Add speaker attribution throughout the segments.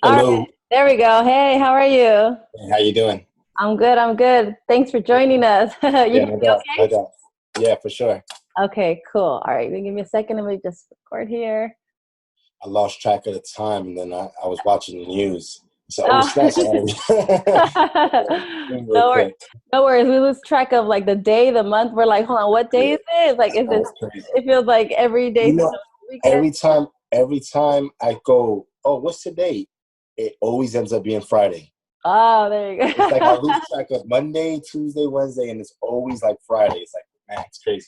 Speaker 1: All right,
Speaker 2: Hello,
Speaker 1: there we go. Hey, how are you?
Speaker 2: how you doing?
Speaker 1: I'm good. I'm good. Thanks for joining us. You
Speaker 2: Yeah,
Speaker 1: hear
Speaker 2: no
Speaker 1: me
Speaker 2: doubt, no
Speaker 1: okay?
Speaker 2: doubt. Yeah, for sure.
Speaker 1: Okay, cool. All right, then give me a second. Let me just record here.
Speaker 2: I lost track of the time, and then I was watching the news. So, oh
Speaker 1: Oh.
Speaker 2: snap! I gotta real
Speaker 1: No worries.
Speaker 2: quick.
Speaker 1: No worries. We lose track of like the day, the month. We're like, hold on, what day
Speaker 2: Yeah,
Speaker 1: is it? Like, is
Speaker 2: that
Speaker 1: this?
Speaker 2: was crazy.
Speaker 1: It feels like every day
Speaker 2: You
Speaker 1: feels
Speaker 2: know,
Speaker 1: like a weekend.
Speaker 2: every time I go, oh, what's today? It always ends up being Friday.
Speaker 1: Oh, there you
Speaker 2: It's like I lose
Speaker 1: go.
Speaker 2: track of Monday, Tuesday, Wednesday, and it's always like Friday. It's like, man, it's crazy.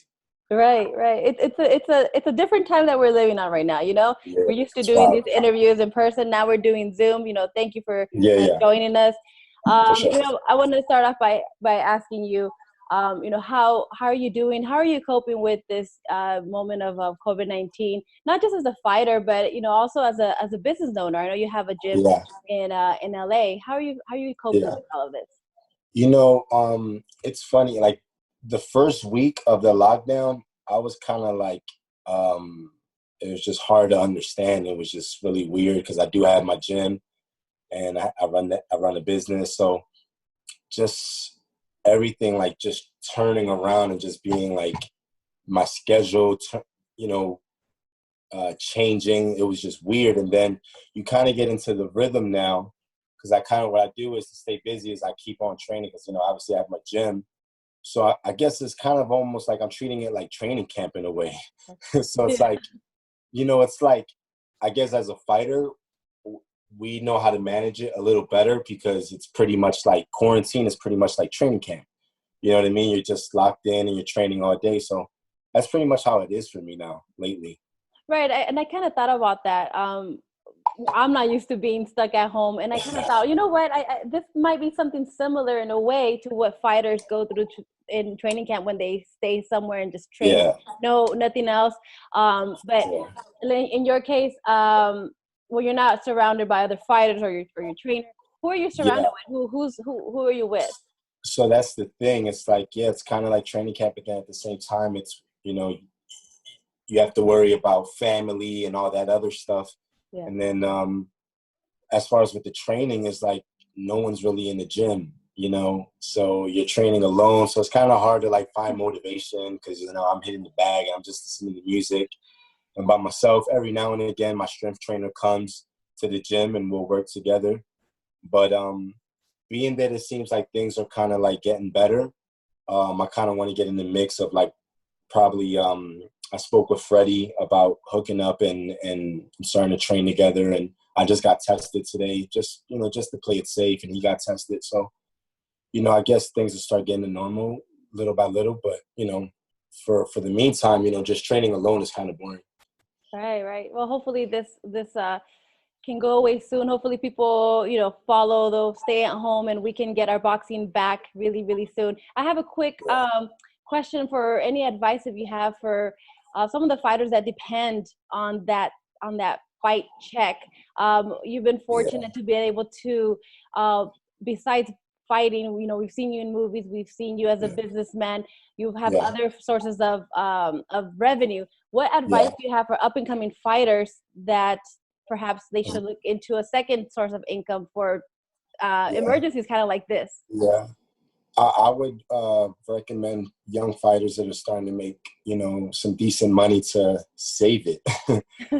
Speaker 1: Right, right. It's a different time that we're living on right now.
Speaker 2: Yeah,
Speaker 1: We're used to
Speaker 2: it's
Speaker 1: doing
Speaker 2: wild.
Speaker 1: these interviews in person. Now we're doing Zoom. Thank you for
Speaker 2: Yeah, yeah,
Speaker 1: joining us.
Speaker 2: for sure.
Speaker 1: I wanted to start off by asking you, how are you doing? How are you coping with this moment of COVID-19? Not just as a fighter, but also as a business owner. I know you have a gym
Speaker 2: Yeah,
Speaker 1: in LA. How are you coping
Speaker 2: yeah.
Speaker 1: with all of this?
Speaker 2: It's funny. Like the first week of the lockdown, I was kind of like, um, it was just hard to understand. It was just really weird because I do have my gym and I run a business. So just everything like just turning around and just being like my schedule, you know, changing. It was just weird. And then you kind of get into the rhythm now because I kind of what I do is to stay busy is I keep on training because obviously I have my gym. So I guess it's kind of almost like I'm treating it like training camp in a way. So it's
Speaker 1: Yeah.
Speaker 2: like, it's like, I guess as a fighter, we know how to manage it a little better because it's pretty much like quarantine is pretty much like training camp. You know what I mean? You're just locked in and you're training all day. So that's pretty much how it is for me now lately.
Speaker 1: Right, and I kind of thought about that. I'm not used to being stuck at home, and I kind of thought, you know what, this might be something similar in a way to what fighters go through in training camp when they stay somewhere and just train,
Speaker 2: Yeah,
Speaker 1: no, nothing else. But
Speaker 2: yeah,
Speaker 1: in your case, well, you're not surrounded by other fighters or your trainer. Who are you surrounded
Speaker 2: yeah.
Speaker 1: with? Who are you with?
Speaker 2: So that's the thing. It's like, yeah, it's kind of like training camp again. At the same time, it's, you have to worry about family and all that other stuff.
Speaker 1: Yeah.
Speaker 2: And then as far as with the training, is like no one's really in the gym, so you're training alone. So it's kind of hard to like find motivation because I'm hitting the bag and I'm just listening to music and by myself. Every now and again, my strength trainer comes to the gym and we'll work together. But being that it seems like things are kind of like getting better, I kind of want to get in the mix of like probably I spoke with Freddie about hooking up and starting to train together. And I just got tested today, just to play it safe. And he got tested. So, I guess things will start getting to normal little by little. But, for the meantime, just training alone is kind of boring.
Speaker 1: Right, right. Well, hopefully this can go away soon. Hopefully people, follow those stay at home and we can get our boxing back really, really soon. I have a quick
Speaker 2: Yeah.
Speaker 1: question for any advice if you have for some of the fighters that depend on that fight check. You've been
Speaker 2: Yeah.
Speaker 1: fortunate to be able to, besides fighting, we've seen you in movies, we've seen you as a
Speaker 2: Yeah.
Speaker 1: businessman, you have
Speaker 2: Yeah.
Speaker 1: other sources of revenue. What advice
Speaker 2: Yeah.
Speaker 1: do you have for up and coming fighters that perhaps they should look into a second source of income for
Speaker 2: Yeah.
Speaker 1: emergencies kind of like this?
Speaker 2: Yeah. I would recommend young fighters that are starting to make, some decent money to save it,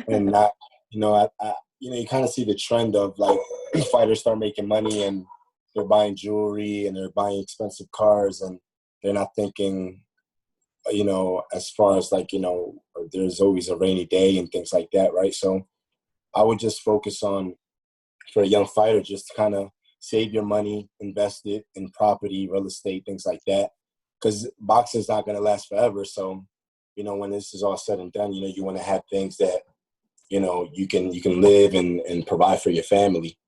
Speaker 2: and not, you kind of see the trend of like fighters start making money and they're buying jewelry and they're buying expensive cars and they're not thinking, as far as like, there's always a rainy day and things like that, right? So I would just focus on for a young fighter, just to kind of save your money, invest it in property, real estate, things like that. Because boxing's not going to last forever. So, when this is all said and done, you want to have things that, you can live and provide for your family.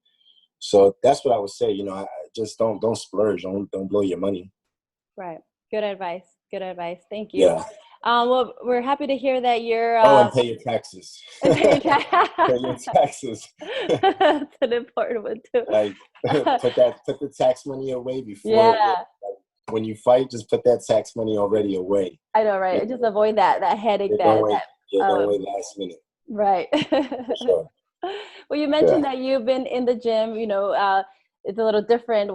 Speaker 2: So that's what I would say. I just don't splurge. Don't blow your money.
Speaker 1: Right. Good advice. Good advice. Thank you.
Speaker 2: Yeah.
Speaker 1: Well, we're happy to hear that you're
Speaker 2: Oh, and pay your taxes.
Speaker 1: paying
Speaker 2: Pay your taxes.
Speaker 1: That's an important one too.
Speaker 2: Like put the tax money away before.
Speaker 1: Yeah,
Speaker 2: When you fight, just put that tax money already away.
Speaker 1: I know,
Speaker 2: You
Speaker 1: right? Just
Speaker 2: know,
Speaker 1: avoid that headache
Speaker 2: yeah,
Speaker 1: that
Speaker 2: don't wait.
Speaker 1: that
Speaker 2: Yeah, don't wait last minute
Speaker 1: right.
Speaker 2: for sure.
Speaker 1: Well, you
Speaker 2: Yeah.
Speaker 1: mentioned that you've been in the gym, it's a little different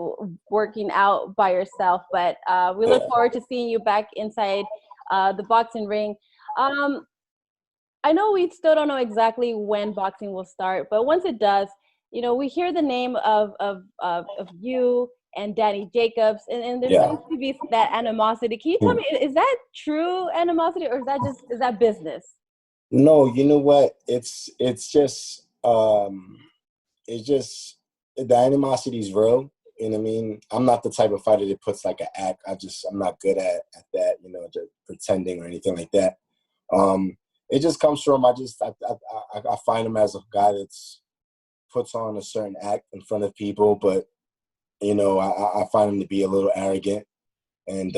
Speaker 1: working out by yourself, but we look
Speaker 2: Yeah.
Speaker 1: forward to seeing you back inside the boxing ring. Um, I know we still don't know exactly when boxing will start, but once it does, we hear the name of you and Danny Jacobs, and there
Speaker 2: Yeah.
Speaker 1: seems to be that animosity. Can you tell me, is that true animosity, or is that business?
Speaker 2: No, you know what? It's just the animosity is real. You know what I mean? I'm not the type of fighter that puts like an act. I'm not good at that. Just pretending or anything like that. It just comes from I find him as a guy that's puts on a certain act in front of people, but I find him to be a little arrogant and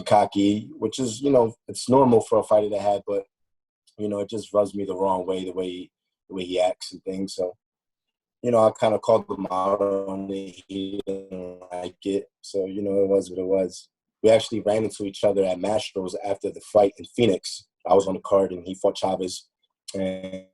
Speaker 2: cocky, which is it's normal for a fighter to have, but it just rubs me the wrong way the way he acts and things. So I kind of called him out on it. He didn't like it, so it was what it was. We actually ran into each other at Mastros after the fight in Phoenix. I was on the card and he fought Chavez, and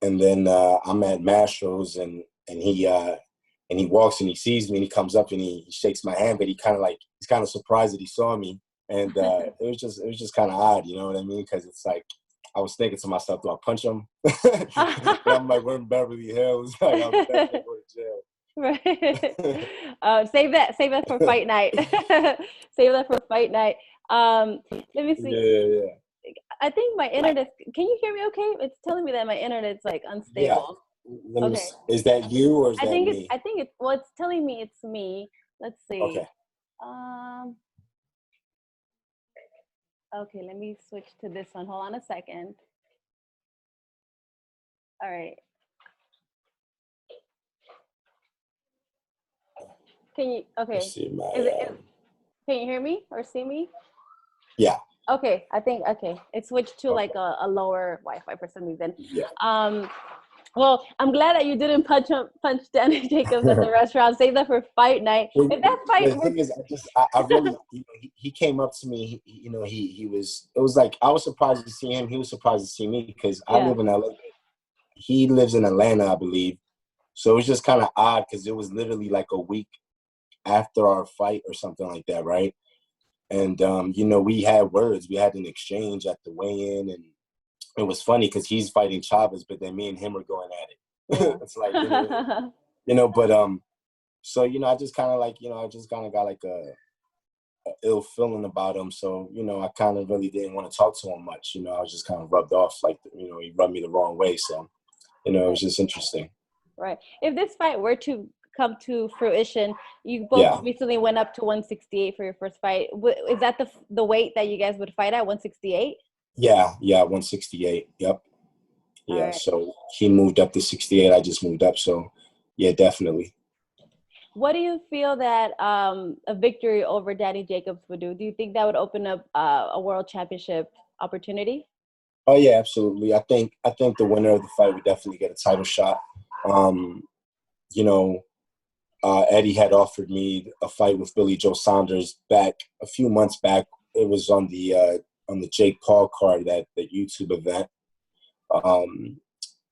Speaker 2: then I'm at Mastros and he walks and he sees me and he comes up and he shakes my hand, but he's kind of surprised that he saw me, and it was just kind of odd, you know what I mean? Because it's like I was thinking to myself, do I punch him? But I'm like, we're in Beverly Hills, like I'll definitely go to jail.
Speaker 1: Right. Save that for fight night. Save that for fight night. Let me see.
Speaker 2: Yeah.
Speaker 1: I think my internet. Can you hear me? Okay, it's telling me that my internet's like
Speaker 2: Yeah.
Speaker 1: unstable.
Speaker 2: Let me.
Speaker 1: Okay.
Speaker 2: Is that you or is
Speaker 1: I
Speaker 2: that
Speaker 1: think it's.
Speaker 2: me?
Speaker 1: I think it's. Well, it's telling me it's me. Let's see.
Speaker 2: Okay.
Speaker 1: Um. Okay. Let me switch to this one. Hold on a second. All right. Can you?
Speaker 2: Let's
Speaker 1: Okay.
Speaker 2: see my.
Speaker 1: Is it? Can you hear me or see me?
Speaker 2: Yeah.
Speaker 1: Okay, I think okay. It switched to like
Speaker 2: Okay.
Speaker 1: a lower Wi-Fi for some reason.
Speaker 2: Yeah.
Speaker 1: Um, well, I'm glad that you didn't punch Danny Jacobs at the restaurant. Save that for fight night.
Speaker 2: Well,
Speaker 1: If that fight
Speaker 2: the
Speaker 1: were,
Speaker 2: thing is, I really, he came up to me. It was like I was surprised to see him. He was surprised to see me because I
Speaker 1: yeah,
Speaker 2: live in LA. He lives in Atlanta, I believe. So it was just kind of odd because it was literally like a week after our fight or something like that, right? And we had words. We had an exchange at the weigh-in, and it was funny because he's fighting Chavez, but then me and him were going at it.
Speaker 1: yeah.
Speaker 2: It's like but so I just kind of I just kind of got like a ill feeling about him. So I kind of really didn't want to talk to him much. I was just kind of rubbed off like he rubbed me the wrong way. So it was
Speaker 1: Right,
Speaker 2: just interesting.
Speaker 1: right. If this fight were to come to fruition, you both
Speaker 2: Yeah,
Speaker 1: recently went up to 168 for your first fight. Is that the weight that you guys would fight at 168?
Speaker 2: yeah, 168. Yep.
Speaker 1: All
Speaker 2: Yeah.
Speaker 1: right.
Speaker 2: So he moved up to 68. I just moved up. So yeah, definitely.
Speaker 1: What do you feel that a victory over Danny Jacobs would do? Do you think that would open up a world championship opportunity?
Speaker 2: Oh yeah, absolutely. I think the winner of the fight would definitely get a title shot. Um, you know, Eddie had offered me a fight with Billy Joe Saunders back a few months back. It was on the Jake Paul card, that YouTube event. Um,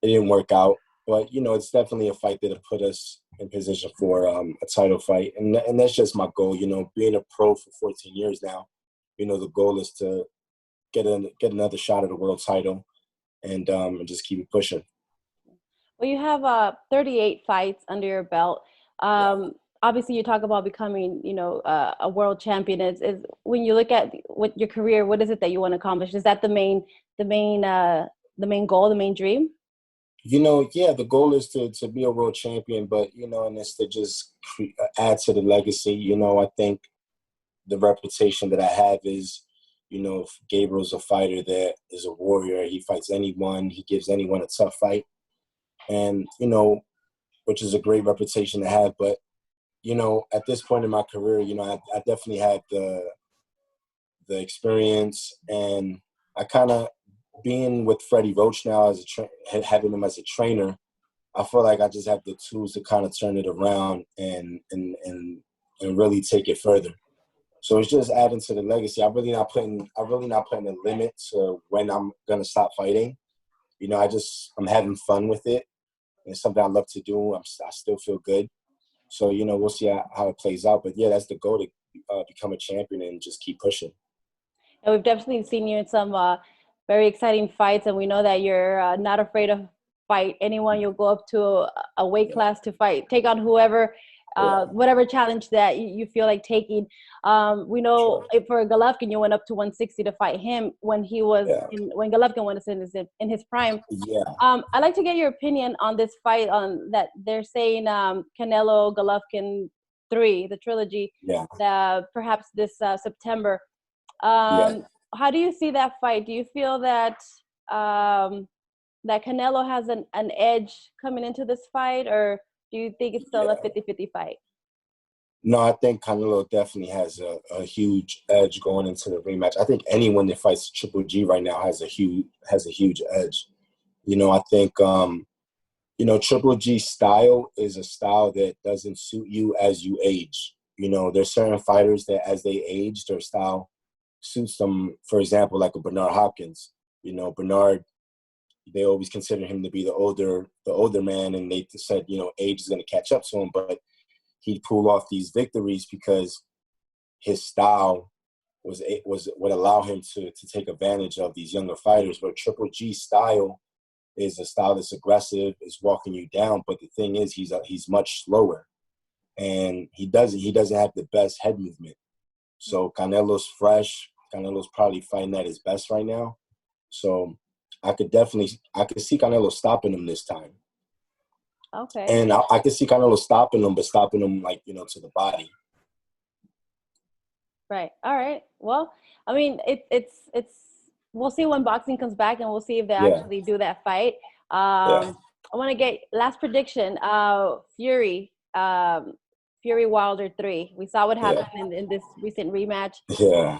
Speaker 2: it didn't work out, but it's definitely a fight that'll put us in position for a title fight, and that's just my goal. Being a pro for 14 years now, the goal is to get another shot at a world title, and just keep it pushing.
Speaker 1: Well, you have 38 fights under your belt.
Speaker 2: Yeah.
Speaker 1: Obviously, you talk about becoming, a world champion. Is when you look at what your career, what is it that you want to accomplish? Is that the main, the main goal, the main dream?
Speaker 2: Yeah, the goal is to be a world champion, but and it's to just add to the legacy. I think the reputation that I have is, Gabriel's a fighter that is a warrior. He fights anyone. He gives anyone a tough fight, and which is a great reputation to have. But at this point in my career, I definitely had the experience, and I kind of being with Freddie Roach now as having him as a trainer. I feel like I just have the tools to kind of turn it around and really take it further. So it's just adding to the legacy. I'm really not putting a limit to when I'm gonna stop fighting. you know, I'm having fun with it. It's something I love to do. I still feel good. So, you know, we'll see how it plays out. But yeah, that's the goal, to become a champion and just keep pushing.
Speaker 1: And we've definitely seen you in some very exciting fights, and we know that you're not afraid of fight anyone. You'll go up to a weight class to fight, take on whoever, whatever challenge that you feel like taking. We know for Golovkin, you went up to 160 to fight him when he was when Golovkin was in his prime.
Speaker 2: Yeah.
Speaker 1: I'd like to get your opinion on this fight. On that, they're saying Canelo Golovkin 3, the trilogy, perhaps this September. How do you see that fight? Do you feel that that Canelo has an edge coming into this fight, or do you think it's still a 50-50 fight?
Speaker 2: No, I think Canelo definitely has a huge edge going into the rematch. I think anyone that fights Triple G right now has a huge edge. You know, I think you know, Triple G's style is a style that doesn't suit you as you age. You know, there's certain fighters that as they age, their style suits them. For example, like a Bernard Hopkins. You know, Bernard, they always consider him to be the older man, and they said, you know, age is going to catch up to him, but he'd pull off these victories because his style was would allow him to take advantage of these younger fighters. But Triple G's style is a style that's aggressive, is walking you down. But the thing is, he's much slower, and he doesn't have the best head movement. So Canelo's fresh. Canelo's probably fighting at his best right now. So I could see Canelo stopping him this time.
Speaker 1: Okay.
Speaker 2: And I could see Canelo stopping him, but stopping him, like, you know, to the body.
Speaker 1: Right. All right. Well, I mean, it's we'll see when boxing comes back, and we'll see if they actually do that fight. I want to get last prediction. Fury Wilder 3. We saw what happened in this recent rematch.
Speaker 2: Yeah.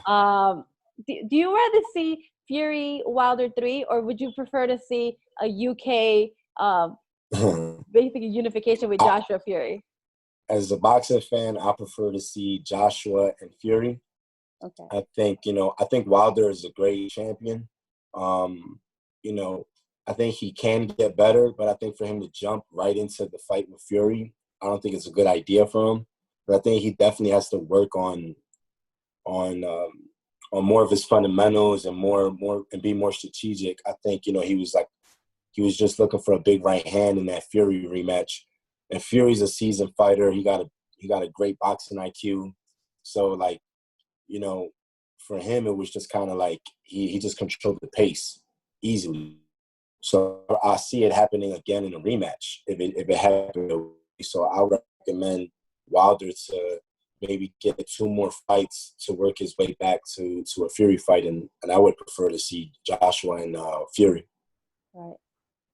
Speaker 1: Do you rather see Fury Wilder 3, or would you prefer to see a UK basically unification with Joshua Fury?
Speaker 2: As a boxing fan, I prefer to see Joshua and Fury.
Speaker 1: Okay.
Speaker 2: I think Wilder is a great champion. You know, I think he can get better, but I think for him to jump right into the fight with Fury, I don't think it's a good idea for him. But I think he definitely has to work on more of his fundamentals and and be more strategic. I think, you know, he was just looking for a big right hand in that Fury rematch. And Fury's a seasoned fighter. He got a great boxing IQ. So, like, you know, for him, it was just kind of like he just controlled the pace easily. So I see it happening again in a rematch if it happened. So I would recommend Wilder to maybe get 2 more fights to work his way back to a Fury fight, and I would prefer to see Joshua and Fury.
Speaker 1: Right.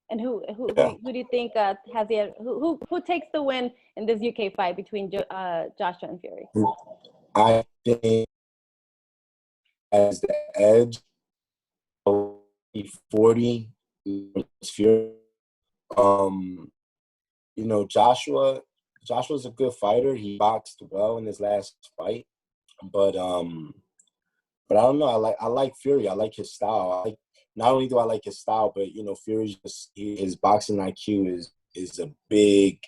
Speaker 1: And who do you think who takes the win in this UK fight between Joshua and Fury?
Speaker 2: I think as the edge, 40 Fury. You know, Joshua's a good fighter. He boxed well in his last fight, but I don't know. I like Fury. I like his style. Not only do I like his style, but, you know, Fury's his boxing IQ is a big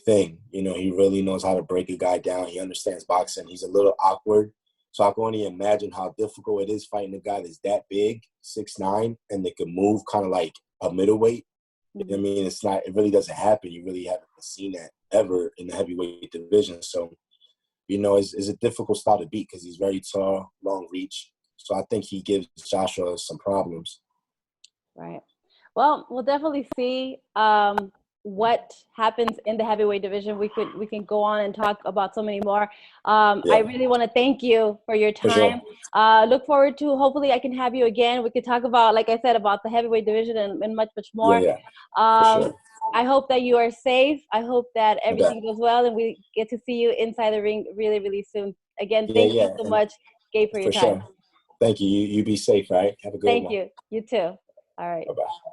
Speaker 2: thing. You know, he really knows how to break a guy down. He understands boxing. He's a little awkward, so I can only imagine how difficult it is fighting a guy that's that big, 6'9", and that can move kind of like a middleweight. You know what I mean? It really doesn't happen. You really haven't seen that ever in the heavyweight division. So, you know, it's a difficult style to beat because he's very tall, long reach. So I think he gives Joshua some problems. Right.
Speaker 1: Well, we'll definitely see what happens in the heavyweight division. We can go on and talk about so many more. I really want to thank you for your time. For sure. Look forward to, hopefully I can have you again. We could talk about, like I said, about the heavyweight division and much more.
Speaker 2: Yeah. For sure.
Speaker 1: I hope that you are safe. I hope that everything goes well and we get to see you inside the ring really, really soon. Again, thank you so much, Gabe, for your time.
Speaker 2: Sure. Thank you. You be safe, right? Have a good one.
Speaker 1: Thank you. You too. All right.
Speaker 2: Bye-bye.